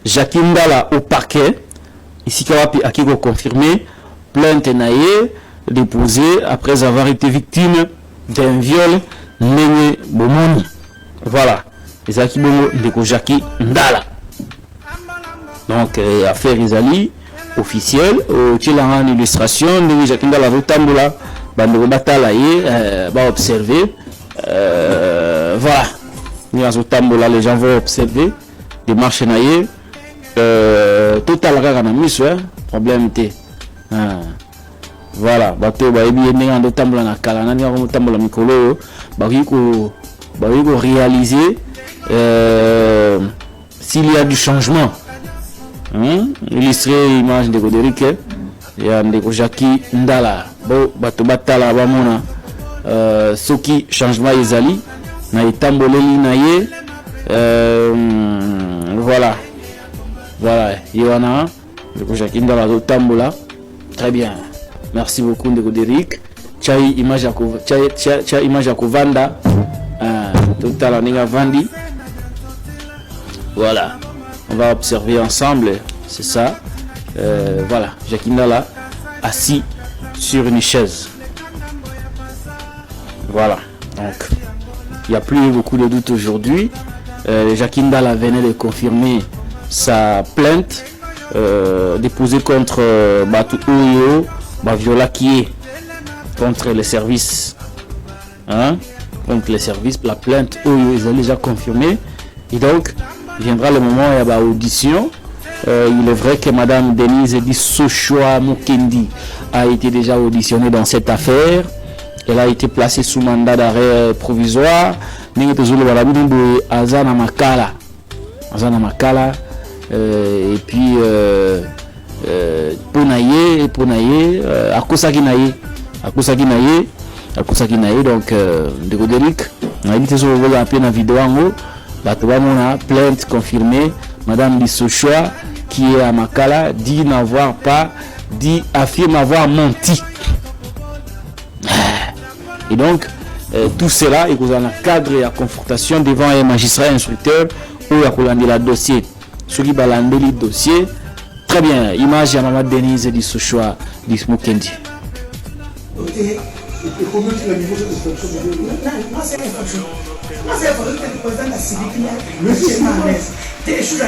Jackie Ndala au parquet. Ici, Kawapi Akiko confirmé. Plainte naïe déposée après avoir été victime d'un viol Nene Bomoni. Voilà. Ezaki Bomo de Jackie Ndala. Donc, affaire Izali officielle. Au Tchilangan illustration, de Jackie Ndala Rotambola. Bande Batala va observer. Voilà. Les gens vont observer. Des marches naïe. Total Raganamis, problème T. Voilà, bateau ba ebi ndenge ndo tambola na kala nani ko tambola mikolo ba ko réaliser s'il y a du changement. Illustrer image de Goderick et ndeko Jackie Ndala bo bato batala ba mona soki changement ezali na etamboleli na ye voilà Yohana ndeko Jackie Ndala do tambola. Très bien. Merci beaucoup Ndeko Derrick. Chai image à Kovanda. Total en Vandi. Voilà. On va observer ensemble. C'est ça. Voilà. Jackie Ndala assis sur une chaise. Voilà. Donc, il n'y a plus beaucoup de doutes aujourd'hui. Jackie Ndala venait de confirmer sa plainte déposée contre Batu Oyo. Viola qui est contre les services, contre les services, la plainte ils ont déjà confirmé et donc viendra le moment où il y a audition. Il est vrai que Madame Denise Sochoa Mukendi a été déjà auditionnée dans cette affaire. Elle a été placée sous mandat d'arrêt provisoire. Azana Makala et puis Ponaye Akosaki naye donc de Goderick on a dit que sur la vidéo en haut la plainte confirmée. Madame Bissochoa qui est à Makala affirme avoir menti et donc tout cela est dans le cadre et la confrontation devant un magistrat instructeur où il y a le dossier sur qui balande le dossier. Très bien, image à Maman Denise du Sochoa du Smokendi. Depuis rendre la 2019, comment tu as niveau de destruction? C'est une fonction. C'est un projet de président de la civique. Des choses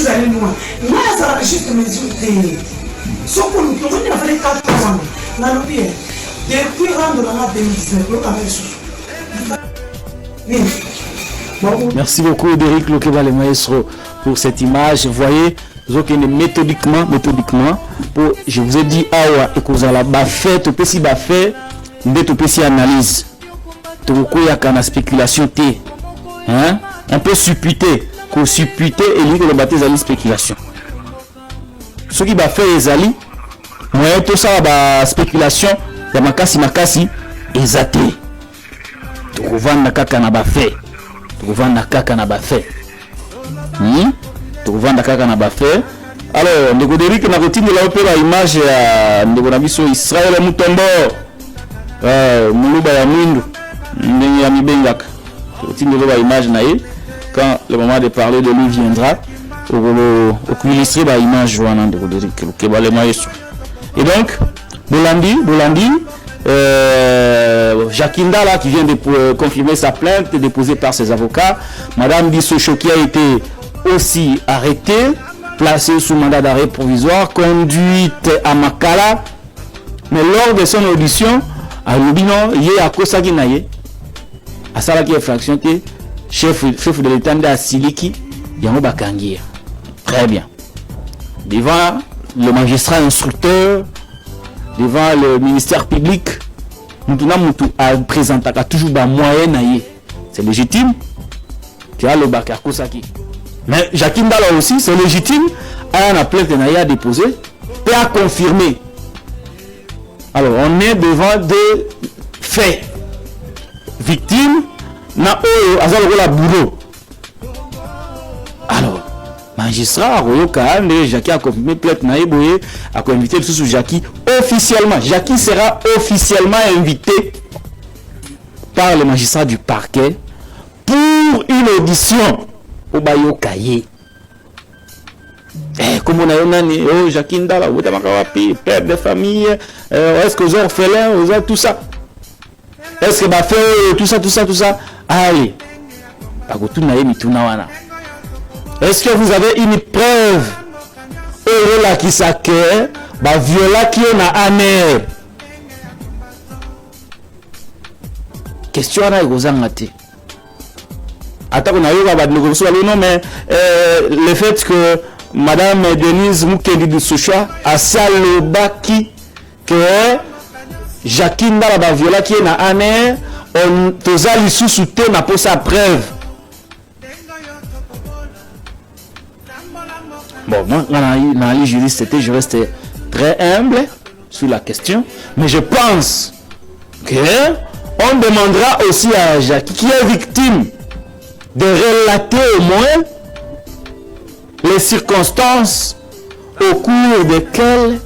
à nous. Moi, ça va juste me dire. Sauf pour nous, on a fait 4 ans. Depuis rendre la 2019, merci beaucoup, Derrick Lokeba, le maestro, pour cette image. Vous voyez, méthodiquement, pour, je vous ai dit, awa, et que vous allez faire, tout petit bafé, tout petit analyse. Tout le y a qu'une spéculation, un peu supputé, qu'on supputé et lui que le baptême est spéculation. Ce qui va faire les alliés, moi, tout ça, la spéculation, la makasi, exaté. Tout le vent n'a qu'à n'a pas fait. Tout le vent n'a qu'à n'a pas fait. Alors, Ndeko Derrick na routine la opéra image ya Ndeko Nabiso Israël Mutombo. Muluba ya Mwindu. Ndenge ya Mibengaka. Routine de la image naïe. Quand le moment de parler de lui viendra, pour illustrer la image wana Ndeko Derrick Lokeba le maestro. Et donc, Bolandi, Jackie Ndala qui vient de confirmer sa plainte déposée par ses avocats. Madame Bissocho qui a été aussi arrêtée, placée sous mandat d'arrêt provisoire, conduite à Makala. Mais lors de son audition, à Lubino, il y a Kosaki Naye, à Salaki infraction que chef de l'État de Siliki, Yango Bakangia. Très bien. Devant le magistrat instructeur, devant le ministère public, nous avons présenté toujours des moyens. C'est légitime. Tu as le bac à Kosaki. Mais Jackie Ndala aussi, c'est légitime, à la plainte à déposer et à confirmer. Alors, on est devant des faits. Victime, na azal la boulot. Alors, magistrat, Jackie a confirmé plainte naïboye, a invité sous Jackie officiellement. Jackie sera officiellement invité par le magistrat du parquet pour une audition au Bayo Kaye. Comme on a dit, oh Jackie Ndala, père de famille, est-ce que vous êtes orphelins, vous êtes tout ça? Est-ce que fait tout ça? Allez, est-ce que vous avez une preuve qui s'acquiert, viola qui est na aner? Question à Gozangate. Attends, mais le fait que Madame Denise Mukendi de Soucha a salobaki que Jackie Ndala viola qui est na aner, on toza li sous-souté na pour sa preuve. Bon, moi, dans les juristes, je reste très humble sur la question, mais je pense que on demandera aussi à Jackie, qui est victime, de relater au moins les circonstances au cours desquelles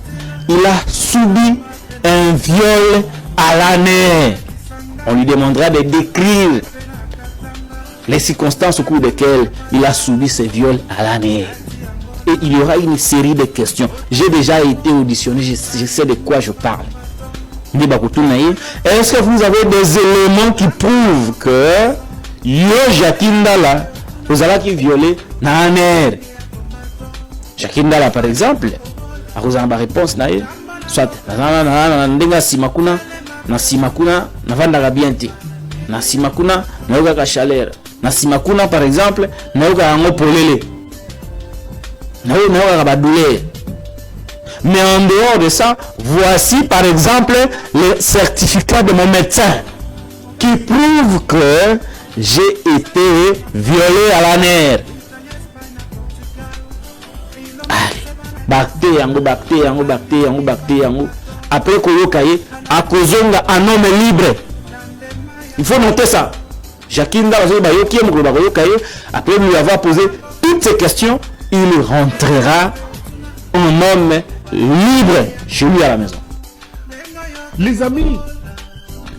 il a subi un viol à l'année. On lui demandera de décrire les circonstances au cours desquelles il a subi ce viol à l'année. Et il y aura une série de questions. J'ai déjà été auditionné, je sais de quoi je parle. Est-ce que vous avez des éléments qui prouvent que Jackie Ndala, vous avez qui violé Naner? Jackie Ndala, par exemple, vous avez une réponse, soit na simakuna na vanda bienti na simakuna na yoga ka chaleur na simakuna, par exemple, na yoga ngo polele na yoga ka douleur. Mais en dehors de ça, voici par exemple le certificat de mon médecin qui prouve que j'ai été violé à la nerf. Allez, après Koyokaye, à Kozonga, un homme libre. Il faut noter ça. Jackie Ndala, après lui avoir posé toutes ces questions, il rentrera un homme libre chez lui à la maison. Les amis,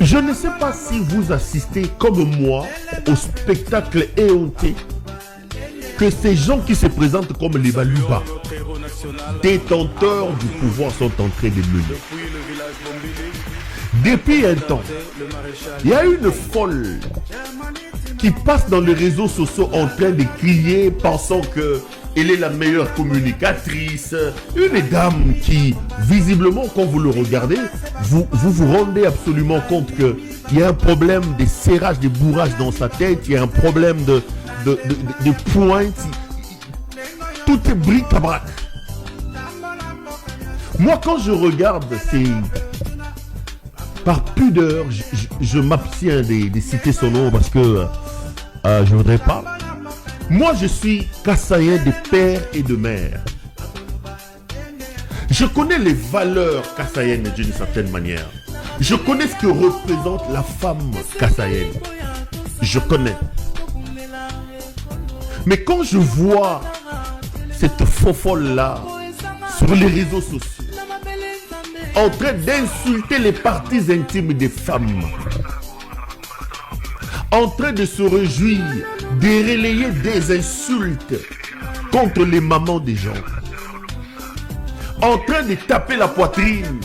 je ne sais pas si vous assistez comme moi au spectacle éhonté que ces gens qui se présentent comme les Baluba, détenteurs du pouvoir, sont en train de mener. Depuis un temps, il y a une folle qui passe dans les réseaux sociaux en train de crier, pensant qu'elle est la meilleure communicatrice. Une dame qui, visiblement, quand vous le regardez, vous rendez absolument compte qu'il y a un problème de serrage, de bourrage dans sa tête, il y a un problème de pointe. Tout est bric-à-brac. Moi, quand je regarde ces... Par pudeur, je m'abstiens de citer son nom parce que je ne voudrais pas. Moi, je suis Kassaïen de père et de mère. Je connais les valeurs kassaïennes d'une certaine manière. Je connais ce que représente la femme kassaïenne. Je connais. Mais quand je vois cette fofolle-là sur les réseaux sociaux, en train d'insulter les parties intimes des femmes, en train de se réjouir, de relayer des insultes contre les mamans des gens, en train de taper la poitrine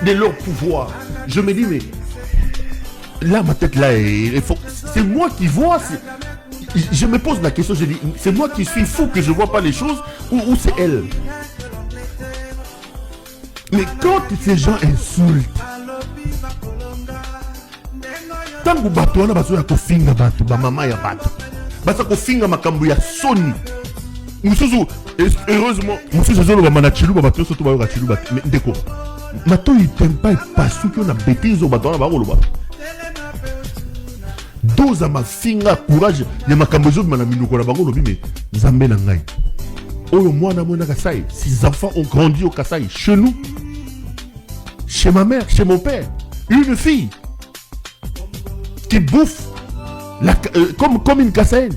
de leur pouvoir, je me dis, mais là, ma tête là, c'est moi qui vois. Je me pose la question, je dis, c'est moi qui suis fou que je ne vois pas les choses ou c'est elle? Mais quand ces gens insultent, tant que bato wana bazo ya kofinga bato ba mama ya bato basa kofinga makambo ya soni mususu, heureusement mususu zolo ba manachilu ba bato soto ba yo kachilu ba ndeko mato itempa pasuki na bêtise au bato wana ba koloba Doza ma finga courage ya makambozo mana minoko na bango lobi mais Nzambe na ngai. Oyo mwana mona Kasai, ces enfants ont grandi au Kasai chez nous. Chez ma mère, chez mon père, une fille qui bouffe comme une Kassaïenne,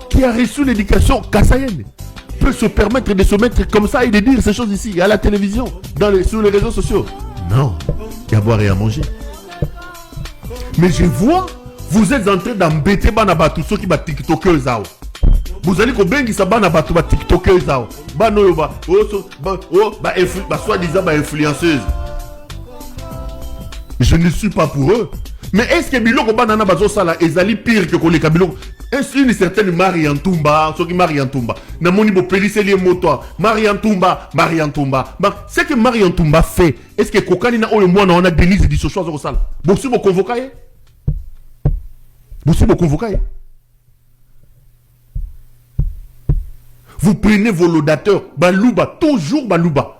qui a reçu l'éducation kassaïenne, peut se permettre de se mettre comme ça et de dire ces choses ici, à la télévision, sur les réseaux sociaux. Non, il y a à boire et à manger. Mais je vois, vous êtes en train d'embêter Banabatu, ceux qui battent TikTokers. Vous allez que bengi sa Banabatu, TikTokers. Soi-disant influenceuse. Je ne suis pas pour eux. Mais est-ce que Biloko Banana Bazo Sala est pire que les Kabiloko? Est-ce une certaine Marie Antoumba, ce qui Marie Antoumba, Namoni Bopelisseli Moto, Marie Antoumba. Ce que Marie Antoumba fait, est-ce que Kokanina ou le mois on a Denise dit ce choix au sale? Vous vous convoquez? Vous prenez vos laudateurs, Balouba, toujours Balouba.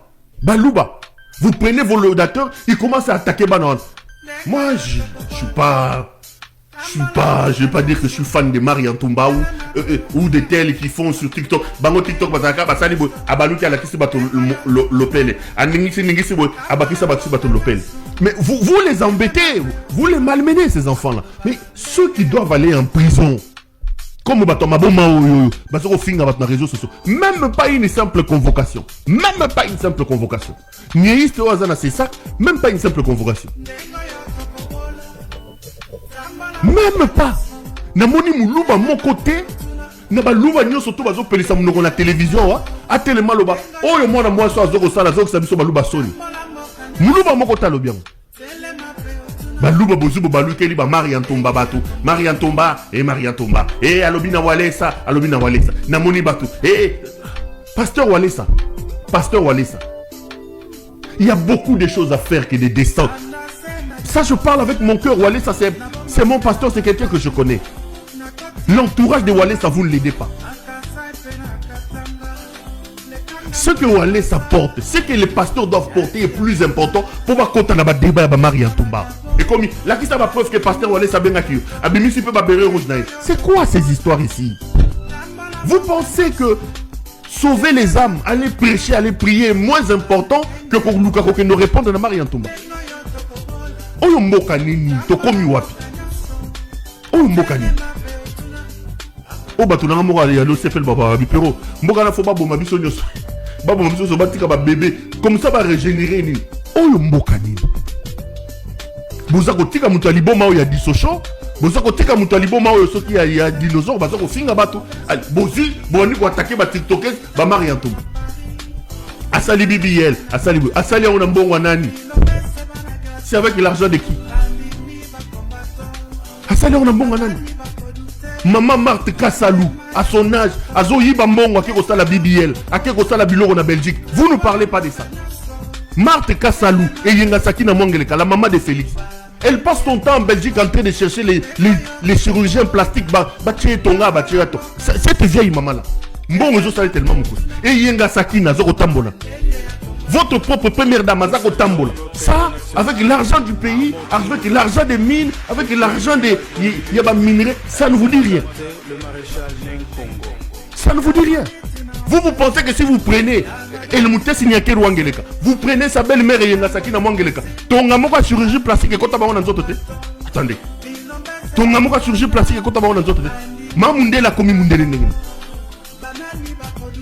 Vous prenez vos laudateurs, ils commencent à attaquer Banan. Moi, je vais pas dire que je suis fan de Marie Antoumba ou de tels qui font sur TikTok. Bango TikTok, mais vous les embêtez, vous les malmenez ces enfants-là. Mais ceux qui doivent aller en prison, comme réseaux sociaux, même pas une simple convocation. Même pas une simple convocation. Même pas une simple convocation. Même pas. Namoni Moulouba, mon côté, Nabalouba Nyo Soto Bazo Pelissa Mounoko la télévision, a tellement loba. Oh, yo moi, moi, so Azoko Sala, Azoko Sabiso Balouba Soni. Moulouba Mokota Lobian. Balouba Bozubo Balou Keli ba Marie Antoumba Batou. Marie Antoumba. Et Alobina Walesa. Namoni Batou. Pasteur Walesa. Il y a beaucoup de choses à faire que des descentes. Ça, je parle avec mon cœur. Walesa, c'est mon pasteur, c'est quelqu'un que je connais. L'entourage de Walesa, vous ne l'aidez pas. Ce que Walesa porte, ce que les pasteurs doivent porter est plus important pour voir quand on a un débat avec Marie Antoumba. Et comme là, qui ça va preuve que pasteur Walesa ben acquis. Abimi peut pas bérer rouge naïf. C'est quoi ces histoires ici? Vous pensez que sauver les âmes, aller prêcher, aller prier est moins important que pour nous nous répondre à Marie Antoumba? Oyo mboka nini tokomi wapi? Oyo mboka nini? O bato na mboka ya lo sepel baba bipero. Mboka na fo babo mabiso nyoso. Babo mabiso so batika ba bébé comme ça va régénérer nini? Oyo mboka nini? Boza ko tika mutu aliboma oyo ya disocho. Boza ko tika mutu aliboma oyo soki ya dinosaure baza ko finga bato. Bozi boni ko attaquer ba TikTokers ba Marie Antoumba. Asali BBL, asali on mbongo nani? C'est avec l'argent de qui? Asali on mbongo nani? Maman Marthe Kassalou, à son âge, à Zoyiba Mbongo, à Kékosa la BBL, à Kékosa la Biloro en Belgique. Vous ne parlez pas de ça. Marthe Kassalou et Yengasaki na Mwangeleka, la maman de Félix. Elle passe son temps en Belgique en train de chercher les chirurgiens plastiques. Cette vieille maman-là. Mbongo Josale tellement mon cousin. Et Yengasaki na Zoro Tambola. Votre propre première dame, Azako Tambola. Ça, avec l'argent du pays, avec l'argent des mines, avec l'argent des minerais, ça ne vous dit rien. Ça ne vous dit rien. Vous pensez que si vous prenez El Mouté Signake Wangeleka, vous prenez sa belle-mère et Yengasaki na Wangeleka, ton amour à chirurgie plastique et quand tu vas dans d'autres têtes. Attendez. Ton amour à chirurgie plastique et quand tu vas dans d'autres têtes. Mamunde la commis Mundele.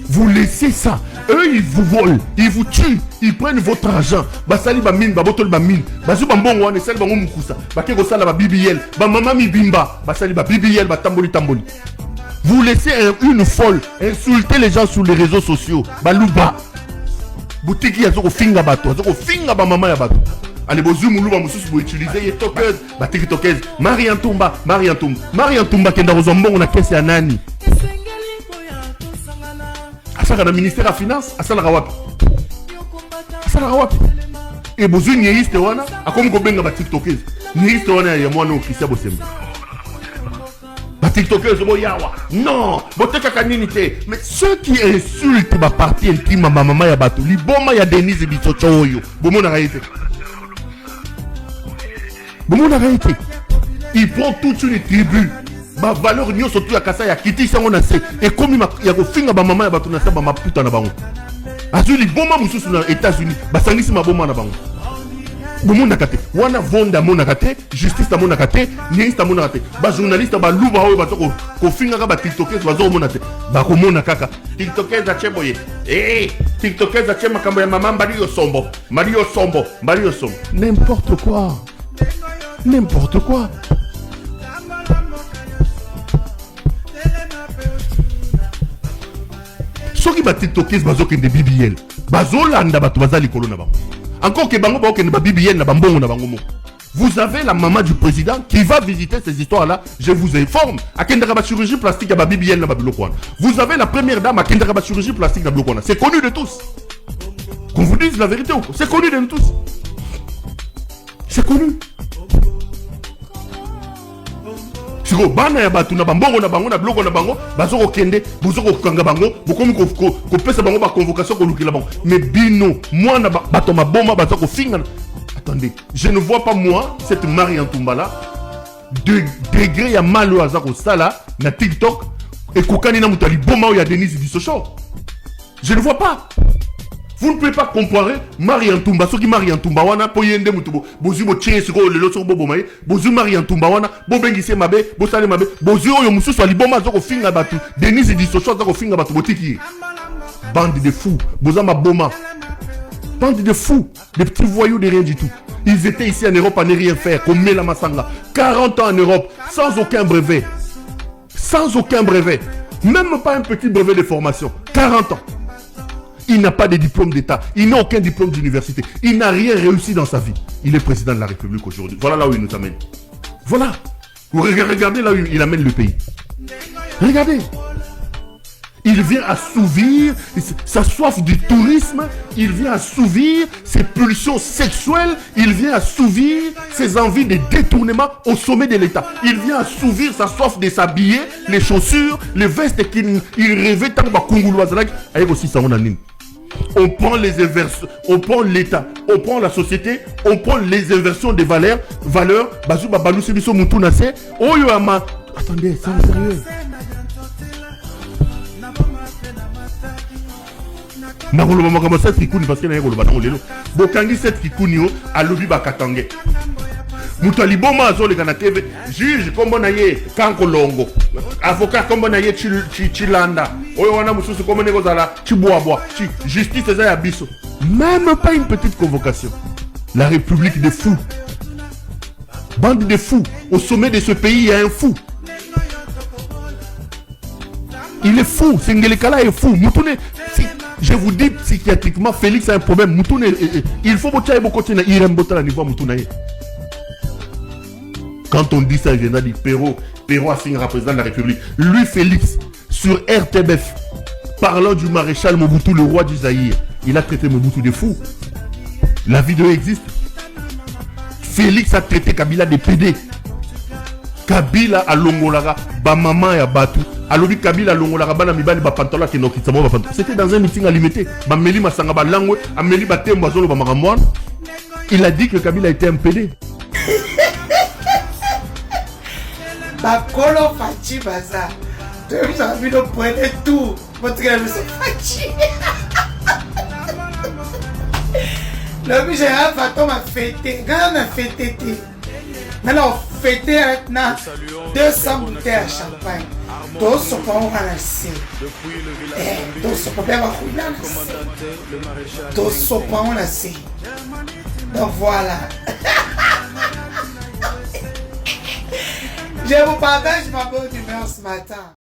Vous laissez ça. Eux, ils vous volent, ils vous tuent, ils prennent votre argent. Basali ba mine, ba botol ba mine. Bazu ba mbongo wane sali ba ngomukusa. Ba keko sala ba BBL, ba mama mi bimba, basali ba BBL, ba tamboli. Vous laissez une folle insulter les gens sur les réseaux sociaux. Balouba. Boutique yazo ko finga bato, yazo ko finga ba mama ya bato. Allez bozu muluba mususu bo utiliser ye tokers, ba TikTokers. Marie Antoumba kenda ko zombongo na kesi ya nani? Asala na ministère à finance, asala rawapi. Et bozu nyiste wana, akomi ko benga ba TikTokers. Nyiste wana ya mwana okisia bosemba. Ba TikTokers bo yawa. Non, boteka kaninité. Mais ceux qui insultent ma partie intime ma maman ya bato, li boma ya Denise Bisocho oyo. Bomona raite. Il prend toute une tribu. Ma valeur n'y surtout à Kassa ya kiti ça on a fait. Et comme il y a finga ba maman ya batuna ça ba ma puta na bango. Azuli boma mususu na États-Unis. Ba sangisi ma boma na bango. Bomona kate. Wana vonda mona kate, justice ta mona kate, niiste ta mona kate. Ba journaliste ba luba oyo ba ko finga ka ba tiktokers ba zo mona te. Ba ko mona kaka. Tiktokers za cheboye. TikTokers za chema kambo ya maman Mario Sombo. Mario Sombo. Mario Sombo. N'importe quoi. N'importe quoi. Soki ba tiktokers bazo kende BBL. Bazo landa bato bazali kolo na bango. Encore que bango ba kende ba BBL na bambongo na bango mo. Vous avez la maman du président qui va visiter ces histoires-là. Je vous informe. À Kendra chirurgie plastique à BBL na Babilokwana. Vous avez la première dame à Kendra chirurgie plastique na Babilokwana. C'est connu de tous. Qu'on vous dise la vérité ou quoi? C'est connu de nous tous. C'est connu. Siko bana ya batu na bambongo na bango na bloko na bango bazoko kende bozoko kanga bango bokomi ko pesa bango ba convocation ko lukila bango. Mais bino moi na bato maboma bazoko finga. Attendez, je ne vois pas moi cette Marie Ntumba là de degré ya malo azako sala na TikTok et kokani na mutali boma ou ya Denise Dissocho. Je ne vois pas. Vous ne pouvez pas comparer Marie Ntumba, ce qui Marie Ntumba wana po yende mutubo, bozu bo tchie siko lelo soko bobo mai, bozu Marie Ntumba wana, bo bengise mabe, bo sale mabe, bozu oyo mususu ali boma zoko finga batu, Denise Dissocho zoko finga batu botiki. Bande de fous, bozama boma. Bande de fous, des petits voyous de rien du tout. Ils étaient ici en Europe à ne rien faire, comme Mela Massanga. 40 ans en Europe, sans aucun brevet. Sans aucun brevet. Même pas un petit brevet de formation. 40 ans. Il n'a pas de diplôme d'État. Il n'a aucun diplôme d'université. Il n'a rien réussi dans sa vie. Il est président de la République aujourd'hui. Voilà là où il nous amène. Voilà. Regardez là où il amène le pays. Regardez. Il vient assouvir sa soif du tourisme, il vient assouvir ses pulsions sexuelles, il vient assouvir ses envies de détournement au sommet de l'État. Il vient assouvir sa soif de s'habiller, les chaussures, les vestes qu'il rêvait tant que Kongoulouazalak. Avec aussi ça, on a nine. On prend les inversions, on prend l'État, on prend la société, on prend les inversions des valeurs, bazou babalou sebiso moutounase, oyoama. Attendez, c'est sérieux. Nakolo mama kama set kikuni parce que na yekolo batango lelo bokangi set kikuni o alobi bakatange mutu aliboma azoleka na TV juge kombo na ye kankolongo avocat kombo na ye chilanda oyo wana mususu kombo neko zala chiboabwa justice eza ya biso. Même pas une petite convocation. La République des fous, bande de fous. Au sommet de ce pays il y a un fou. Il est fou. Sengelekala est fou. Moutoune, je vous dis psychiatriquement, Félix a un problème. Moutoune, il faut botter beaucoup de irembota à niveau Moutoune. Quand on dit ça, je dis Perrault a signé président de la République. Lui, Félix, sur RTBF, parlant du maréchal Mobutu, le roi du Zaïre, il a traité Mobutu de fou. La vidéo existe. Félix a traité Kabila de PD. Kabila a Longolara, ba maman ya batu. Alobi Kabila Longolara, ba na mibali ba pantola ke nokitsamo ba pantola. C'était dans un meeting à limité. Ba meli masanga ba langwe, ameli ba tembo azolo ba makamwana. Il a dit que Kabila était un PD. Bakolo Fachi Baza. Tu as vu le point de tout. Votre gars, c'est Fachi. Le but, j'ai un fantôme à fêter. Quand on a fêté, maintenant on fêté maintenant 200 bouteilles à champagne. Tous sont pas en ramassé. Tous sont pas bien ramassé. Tous sont pas en ramassé. Donc voilà. Je vous partage ma bonne humeur ce matin.